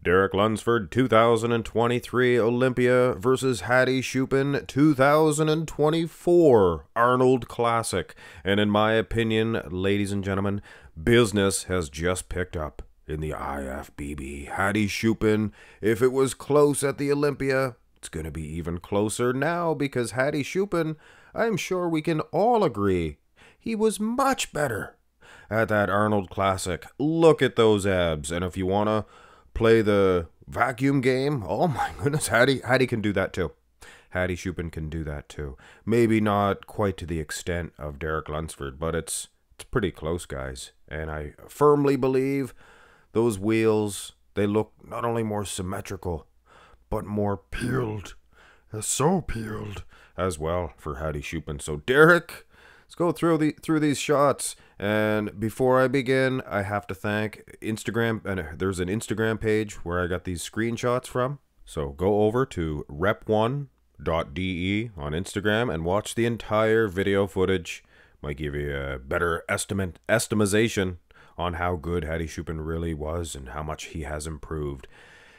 Derek Lunsford 2023 Olympia versus Hadi Choopan 2024 Arnold Classic. And in my opinion, ladies and gentlemen, business has just picked up in the IFBB. Hadi Choopan, if it was close at the Olympia, it's going to be even closer now because Hadi Choopan, I'm sure we can all agree, he was much better at that Arnold Classic. Look at those abs. And if you want to play the vacuum game, oh my goodness, Hadi can do that too. Hadi Choopan can do that too. Maybe not quite to the extent of Derek Lunsford, but it's pretty close, guys. And I firmly believe those wheels, they look not only more symmetrical, but more peeled. So peeled as well for Hadi Choopan. So Derek, let's go through these shots. And before I begin, I have to thank Instagram. And there's an Instagram page where I got these screenshots from. So go over to rep1.de on Instagram and watch the entire video footage. Might give you a better estimation on how good Hadi Choopan really was and how much he has improved.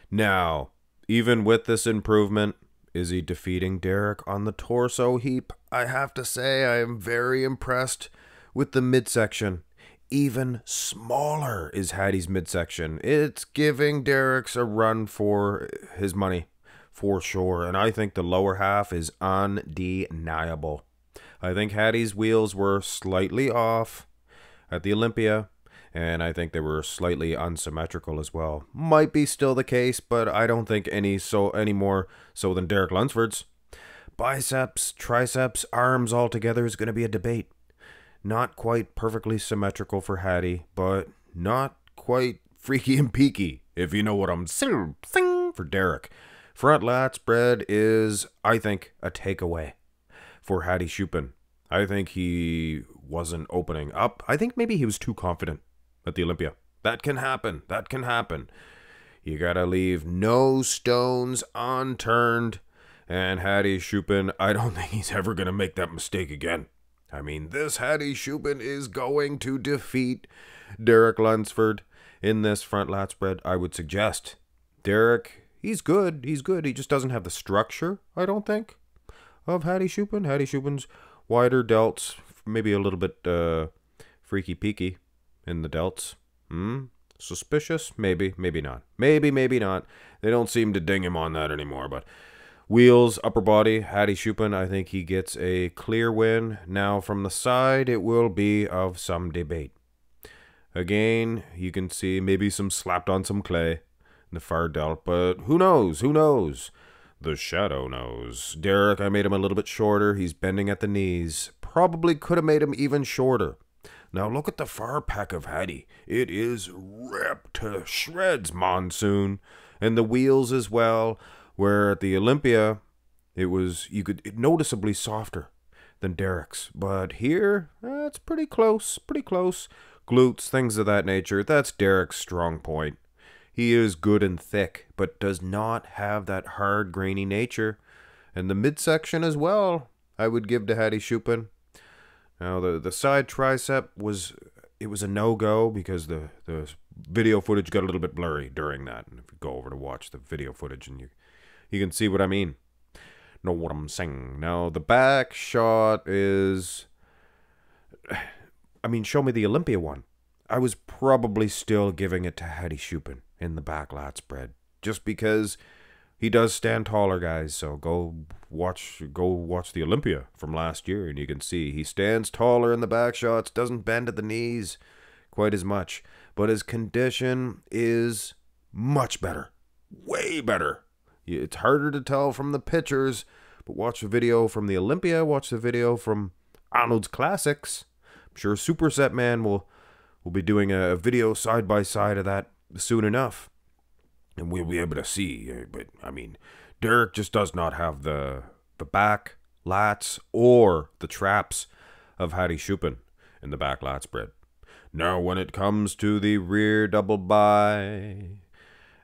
Now, even with this improvement, is he defeating Derek on the torso heap? I have to say I am very impressed with the midsection. Even smaller is Hadi's midsection. It's giving Derek's a run for his money, for sure. And I think the lower half is undeniable. I think Hadi's wheels were slightly off at the Olympia, and I think they were slightly unsymmetrical as well. Might be still the case, but I don't think any more so than Derek Lunsford's. Biceps, triceps, arms all together is going to be a debate. Not quite perfectly symmetrical for Hadi, but not quite freaky and peaky, if you know what I'm saying, for Derek. Front lat spread is, I think, a takeaway for Hadi Choopan. I think he wasn't opening up. I think maybe he was too confident at the Olympia. That can happen. That can happen. You gotta leave no stones unturned. And Hadi Choopan, I don't think he's ever gonna make that mistake again. I mean, this Hadi Choopan is going to defeat Derek Lunsford in this front lat spread. I would suggest Derek, he's good. He's good. He just doesn't have the structure, I don't think, of Hadi Choopan. Hadi Choopan's wider delts, maybe a little bit freaky peaky in the delts. Suspicious? Maybe, maybe not. Maybe not. They don't seem to ding him on that anymore, but wheels, upper body, Hadi Choopan, I think he gets a clear win. Now from the side, it will be of some debate. Again, you can see maybe some slapped on some clay in the far delt, but who knows? Who knows? The shadow knows. Derek, I made him a little bit shorter. He's bending at the knees. Probably could have made him even shorter. Now look at the far pack of Hadi. It is ripped to shreds, monsoon. And the wheels as well, where at the Olympia, it was noticeably softer than Derek's. But here, it's pretty close, Glutes, things of that nature, that's Derek's strong point. He is good and thick, but does not have that hard, grainy nature. And the midsection as well, I would give to Hadi Choopan. Now, the side tricep was a no-go because the video footage got a little bit blurry during that. And if you go over to watch the video footage, and you can see what I mean. Know what I'm saying. Now, the back shot is, I mean, show me the Olympia one. I was probably still giving it to Hadi Choopan in the back lat spread, just because he does stand taller, guys. So go watch the Olympia from last year, and you can see he stands taller in the back shots, doesn't bend at the knees quite as much, but his condition is much better, way better. It's harder to tell from the pictures, but watch the video from the Olympia, watch the video from Arnold's Classics. I'm sure Superset Man will be doing a video side by side of that soon enough, and we'll be able to see. But I mean, Derek just does not have the back lats or the traps of Hadi Choopan in the back lat spread. Now, when it comes to the rear double bi,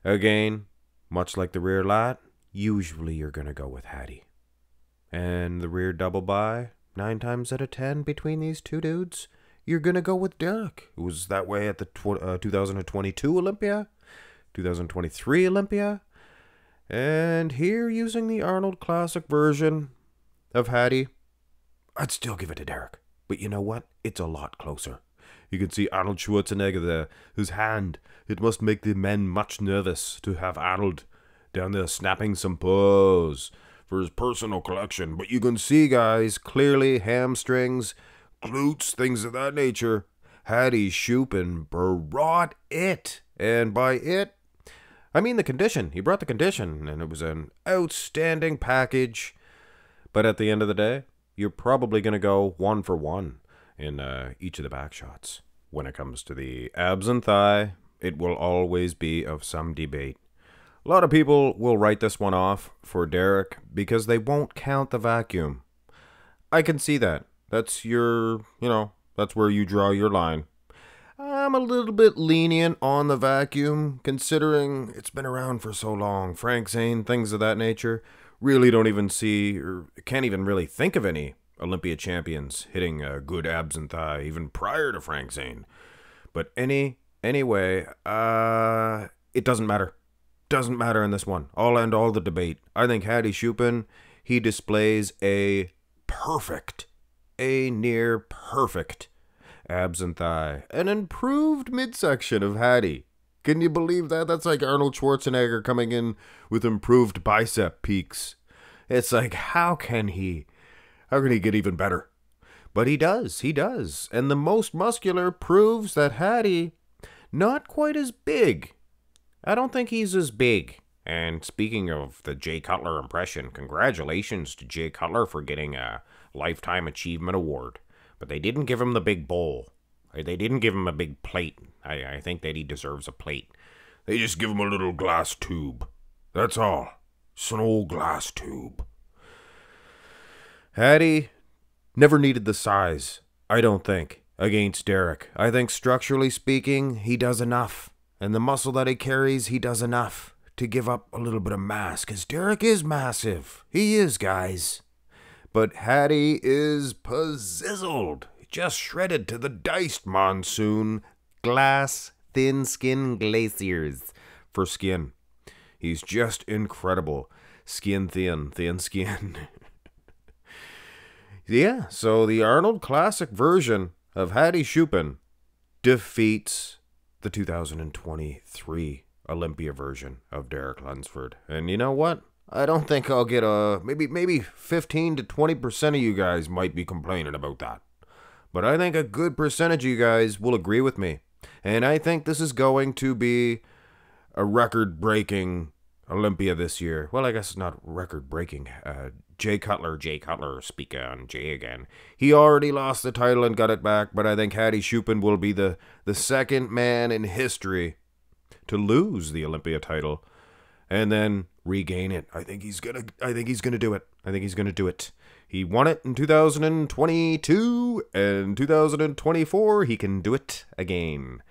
again, much like the rear lat, usually you're gonna go with Hadi, and the rear double bi, 9 times out of 10 between these two dudes, you're going to go with Derek. It was that way at the 2022 Olympia. 2023 Olympia. And here, using the Arnold Classic version of Hadi, I'd still give it to Derek. But you know what? It's a lot closer. You can see Arnold Schwarzenegger there, whose hand. It must make the men much nervous to have Arnold down there snapping some pose for his personal collection. But you can see, guys, clearly hamstrings, glutes, things of that nature. Hadi Choopan brought it. And by it, I mean the condition. He brought the condition, and it was an outstanding package. But at the end of the day, you're probably going to go 1 for 1 in each of the back shots. When it comes to the abs and thigh, it will always be of some debate. A lot of people will write this one off for Derek because they won't count the vacuum. I can see that. That's your, that's where you draw your line. I'm a little bit lenient on the vacuum, considering it's been around for so long. Frank Zane, things of that nature. Really don't even see, or can't even really think of any Olympia champions hitting good abs and thigh, even prior to Frank Zane. But anyway, it doesn't matter. Doesn't matter in this one. I'll end all the debate. I think Hadi Choopan, he displays a near perfect abs and thigh. An improved midsection of Hadi. Can you believe that? That's like Arnold Schwarzenegger coming in with improved bicep peaks. It's like, how can he get even better? But he does. And the most muscular proves that Hadi, not quite as big. I don't think he's as big. And speaking of the Jay Cutler impression, congratulations to Jay Cutler for getting a Lifetime Achievement Award. But they didn't give him the big bowl. They didn't give him a big plate. I think that he deserves a plate. They just give him a little glass tube. That's all. It's an old glass tube. Hadi never needed the size, I don't think, against Derek. I think structurally speaking, he does enough. And the muscle that he carries, he does enough to give up a little bit of mass. Because Derek is massive. He is, guys. But Hadi is pizzizzled. Just shredded to the diced monsoon. Glass, thin skin glaciers for skin. He's just incredible. Skin thin skin. Yeah, so the Arnold Classic version of Hadi Choopan defeats the 2023 Olympia version of Derek Lunsford. And you know what? I don't think I'll get maybe 15 to 20% of you guys might be complaining about that. But I think a good percentage of you guys will agree with me. And I think this is going to be a record-breaking Olympia this year. Well, I guess it's not record-breaking. Jay Cutler, speak on Jay again. He already lost the title and got it back, but I think Hadi Choopan will be the second man in history to lose the Olympia title and then regain it. I think he's gonna do it. He won it in 2022, and 2024 he can do it again.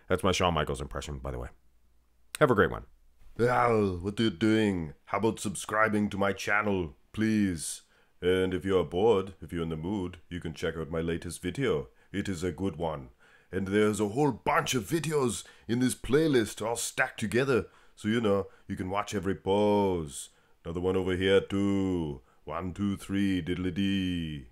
That's my Shawn Michaels impression, by the way. Have a great one. Al, what are you doing? How about subscribing to my channel, please? And if you're bored, if you're in the mood, you can check out my latest video. It is a good one. And there's a whole bunch of videos in this playlist all stacked together. So, you can watch every pose. Another one over here too. 1, 2, 3, diddly-dee.